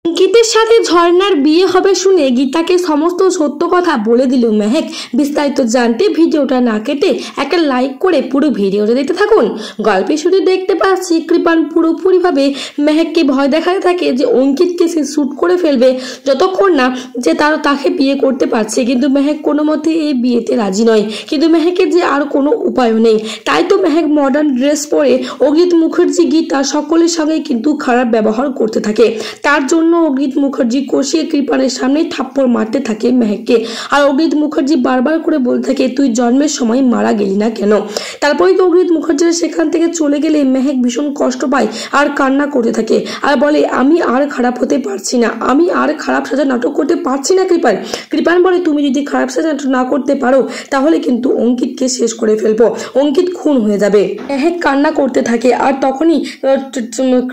অঙ্কিতের সাথে ঝর্ণার বিয়ে হবে শুনে গীতাকে সমস্ত সত্য কথা বলে দিল মেহেক। বিস্তারিত জানতে ভিডিওটা না কেটে একটা লাইক করে পুরো ভিডিওটা দেখতে থাকুন। গল্পে শুধু দেখতে পাচ্ছি কৃপান পুরোপুরিভাবে মেহেককে ভয় দেখাতে থাকে যে অঙ্কিতকে সে শ্যুট করে ফেলবে যতক্ষণ না যে তাকে বিয়ে করতে পারছে। কিন্তু মেহেক কোনো মতে এই বিয়েতে রাজি নয়। কিন্তু মেহেকের যে আর কোনো উপায় নেই, তাই তো মেহেক মডার্ন ড্রেস পরে অগ্নিত মুখার্জি গীতা সকলের সঙ্গে কিন্তু খারাপ ব্যবহার করতে থাকে। তার জন্য অগ্নিত মুখার্জি কষিয়ে কৃপানের সামনে থাপ্পড় মারতে থাকে মেহেককে। আর অগ্নিত মুখার্জি বারবার করে বলতে থাকে তুই জন্মের সময় মারা গেলি না কেন। তারপরে তো অগ্নিত মুখার্জিরা সেখান থেকে চলে গেলে মেহেক ভীষণ কষ্ট পায় আর কান্না করতে থাকে আর বলে আমি আর খারাপ হতে পারছি না, আমি আর খারাপ সাজা নাটক করতে পারছি না। কৃপান বলে তুমি যদি খারাপ সাজা নাটক না করতে পারো তাহলে কিন্তু অঙ্কিতকে শেষ করে ফেলবো, অঙ্কিত খুন হয়ে যাবে। মেহেক কান্না করতে থাকে আর তখনই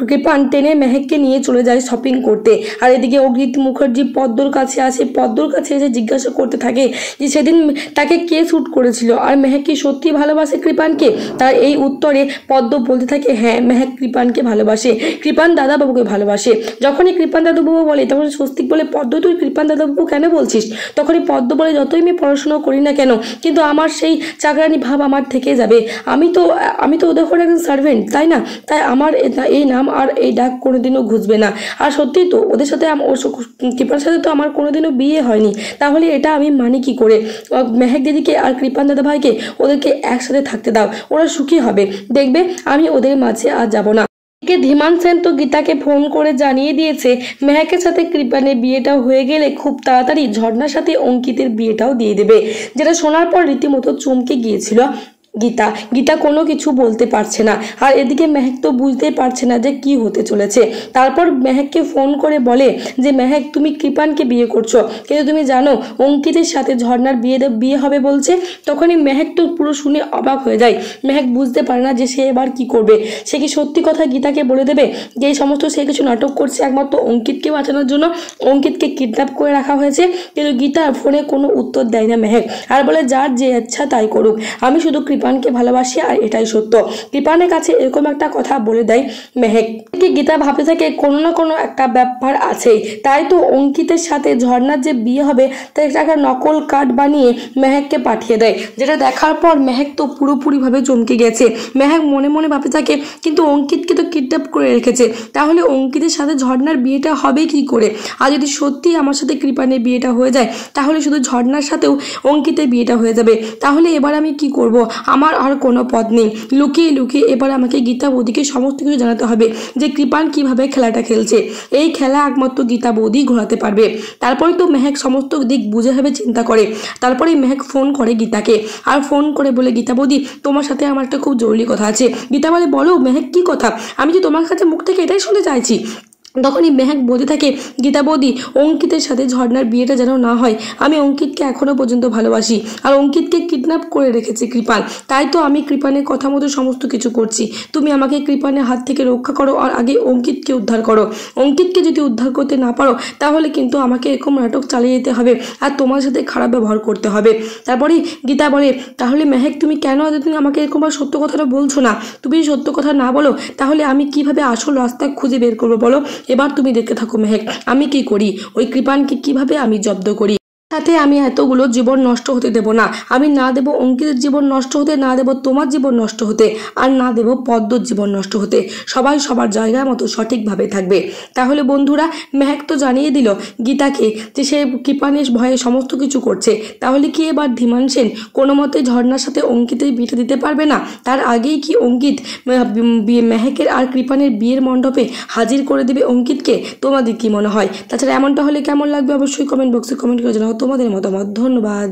কৃপান টেনে মেহেককে নিয়ে চলে যায় শপিং করতে। আর এদিকে অগ্নিত মুখার্জি পদ্মর কাছে আসে, পদ্মর কাছে এসে জিজ্ঞাসা করতে থাকে যে সেদিন তাকে কে শ্যুট করেছিল আর মেহেক কি সত্যি ভালোবাসে কৃপানকে। তার এই উত্তরে পদ্ম বলতে থাকে হ্যাঁ মেহেক কৃপানকে ভালোবাসে, কৃপান দাদাবাবুকে ভালোবাসে। যখনই কৃপান দাদাবাবু বলে তখন স্বস্তিক বলে পদ্ম তুই কৃপান দাদাবাবু কেন বলছিস। তখনই পদ্ম বলে যতই আমি পড়াশোনা করি না কেন কিন্তু আমার সেই চাকরানি ভাব আমার থেকে যাবে, আমি তো ওদের ঘরে একজন সার্ভেন্ট তাই না, তাই আমার এই নাম আর এই ডাক কোনোদিনও ঘুচবে না। আর সত্যি তো ওদের সাথে কৃপার সাথে তো আমার কোনোদিনও বিয়ে হয়নি, তাহলে এটা আমি মানি কি করে। মেহেক দিদিকে আর কৃপান দাদা ভাইকে ওদেরকে একসাথে থাকতে দাও, ওরা সুখী হবে, দেখবে আমি ওদের মাঝে আর যাব না। ধীমান সেন তো গীতাকে ফোন করে জানিয়ে দিয়েছে মেহেকের সাথে কৃপানের বিয়েটা হয়ে গেলে খুব তাড়াতাড়ি ঝর্ণার সাথে অঙ্কিতের বিয়েটাও দিয়ে দেবে। যেটা শোনার পর রীতিমতো চমকে গিয়েছিল গীতা কোনো কিছু বলতে পারছে না। আর এদিকে মেহেক তো বুঝতেই পারছে না যে কি হতে চলেছে। তারপর মেহেককে ফোন করে বলে যে মেহেক তুমি কৃপানকে বিয়ে করছো কিন্তু তুমি জানো অঙ্কিতের সাথে ঝর্ণার বিয়ে হবে বলছে। তখনই মেহেক তো পুরো শুনে অবাক হয়ে যায়। মেহেক বুঝতে পারে না যে সে এবার কি করবে। সে কি সত্যি কথা গীতাকে বলে দেবে যে এই সমস্ত সে কিছু নাটক করছে একমাত্র অঙ্কিতকে বাঁচানোর জন্য, অঙ্কিতকে কিডন্যাপ করে রাখা হয়েছে। কিন্তু গীতার ফোনে কোনো উত্তর দেয় না মেহেক আর বলে যার যে ইচ্ছা তাই করুক, আমি শুধু কৃপানকে ভালোবাসি আর এটাই সত্য। কৃপানের কাছে এরকম একটা কথা বলে দেয় মেহেক। গীতা ভাবতে থাকে কোনো না কোনো একটা ব্যাপার আছেই, তাই তো অঙ্কিতের সাথে ঝর্ণার যে বিয়ে হবে তাই একটা নকল কার্ড বানিয়ে মেহেককে পাঠিয়ে দেয়। যেটা দেখার পর মেহেক তো পুরোপুরিভাবে চমকে গেছে। মেহেক মনে মনে ভাবতে থাকে কিন্তু অঙ্কিতকে তো কিডন্যাপ করে রেখেছে, তাহলে অঙ্কিতের সাথে ঝর্ণার বিয়েটা হবে কি করে। আর যদি সত্যি আমার সাথে কৃপানের বিয়েটা হয়ে যায় তাহলে শুধু ঝর্ণার সাথেও অঙ্কিতের বিয়েটা হয়ে যাবে। তাহলে এবার আমি কি করব, আমার আর কোনো পথ নেই। লুকিয়ে লুকিয়ে এবার আমাকে গীতা বৌদিকে সমস্ত কিছু জানাতে হবে যে কৃপান কিভাবে খেলাটা খেলছে। এই খেলা একমাত্র গীতা বৌদি ঘোরাতে পারবে। তারপরে তো মেহেক সমস্ত দিক বুঝে ভেবে চিন্তা করে। তারপরে মেহেক ফোন করে গীতাকে আর ফোন করে বলে গীতা বৌদি তোমার সাথে আমার একটা খুব জরুরি কথা আছে। গীতা বলে বলো মেহেক কি কথা, আমি যে তোমার কাছে মুখ থেকে এটাই শুনতে চাইছি। তখনই মেহেক বলতে থাকে গীতা বৌদি অঙ্কিতের সাথে ঝর্ণার বিয়েটা যেন না হয়, আমি অঙ্কিতকে এখনো পর্যন্ত ভালোবাসি আর অঙ্কিতকে কিডন্যাপ করে রেখেছে কৃপান, তাই তো আমি কৃপানের কথা মতো সমস্ত কিছু করছি। তুমি আমাকে কৃপানের হাত থেকে রক্ষা করো আর আগে অঙ্কিতকে উদ্ধার করো। অঙ্কিতকে যদি উদ্ধার করতে না পারো তাহলে কিন্তু আমাকে এরকম নাটক চালিয়ে যেতে হবে আর তোমার সাথে খারাপ ব্যবহার করতে হবে। তারপরে গীতা বলে তাহলে মেহেক তুমি কেন এতদিন আমাকে এরকম সত্য কথাটা বলছো না, তুমি সত্য কথা না বলো তাহলে আমি কিভাবে আসল রাস্তা খুঁজে বের করবো বলো। এবার তুমি দেখতে থাকো মেহেক আমি কি করি, ওই কৃপানকে কিভাবে আমি জব্দ করি। সাথে আমি এতগুলো জীবন নষ্ট হতে দেব না, আমি না দেব অঙ্কিতের জীবন নষ্ট হতে, না দেব তোমার জীবন নষ্ট হতে, আর না দেব পদ্মর জীবন নষ্ট হতে। সবাই সবার জায়গা মতো সঠিকভাবে থাকবে। তাহলে বন্ধুরা মেহেক তো জানিয়ে দিল গীতাকে যে সে কৃপানের ভয়ে সমস্ত কিছু করছে। তাহলে কি এবার ধীমান সেন কোনো মতে ঝর্ণার সাথে অঙ্কিতের বিয়েটা দিতে পারবে না? তার আগেই কি অঙ্কিত মেহেকের আর কৃপানের বিয়ের মণ্ডপে হাজির করে দেবে অঙ্কিতকে? তোমাদের কি মনে হয়? তাছাড়া এমনটা হলে কেমন লাগবে অবশ্যই কমেন্ট বক্সে কমেন্ট করে জানাও তোমাদের মতামত। ধন্যবাদ।